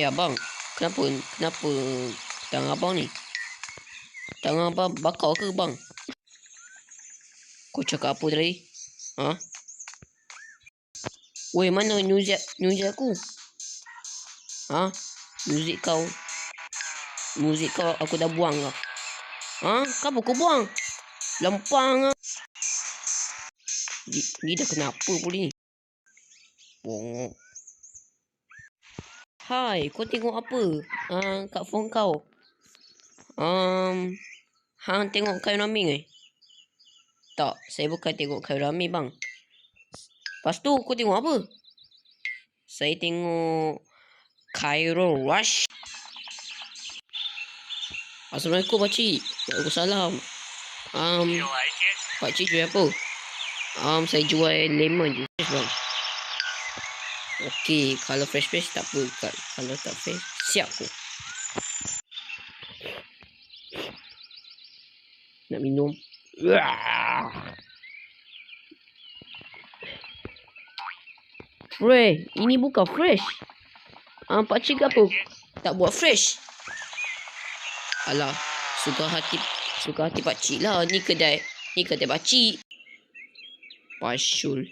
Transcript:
abang, kenapa tangan abang ni? Tangan abang bakar ke bang? Kau cakap apa tadi? Ha? Weh, mana music aku? Ha? Muzik kau aku dah buang lah. Ha? Kenapa kau buang? Lempang lah. Ni dah kenapa pula ni? Bongok. Hai, kau tengok apa? Kat phone kau. Hang tengok Khairul Tak, saya bukan tengok Khairul bang. Lepas tu kau tengok apa? Saya tengok Khairul Rush. Assalamualaikum pakcik. Waalaikumsalam. Pakcik jual apa? Saya jual lemon je bang. Okey, kalau fresh tak apa. Kalau tak fresh, siap aku. Nak minum. Fresh, ini bukan fresh. Pakcik apa? Tak buat fresh. Alah, suka hati pakcik lah. Ni kedai pakcik. Pasyul.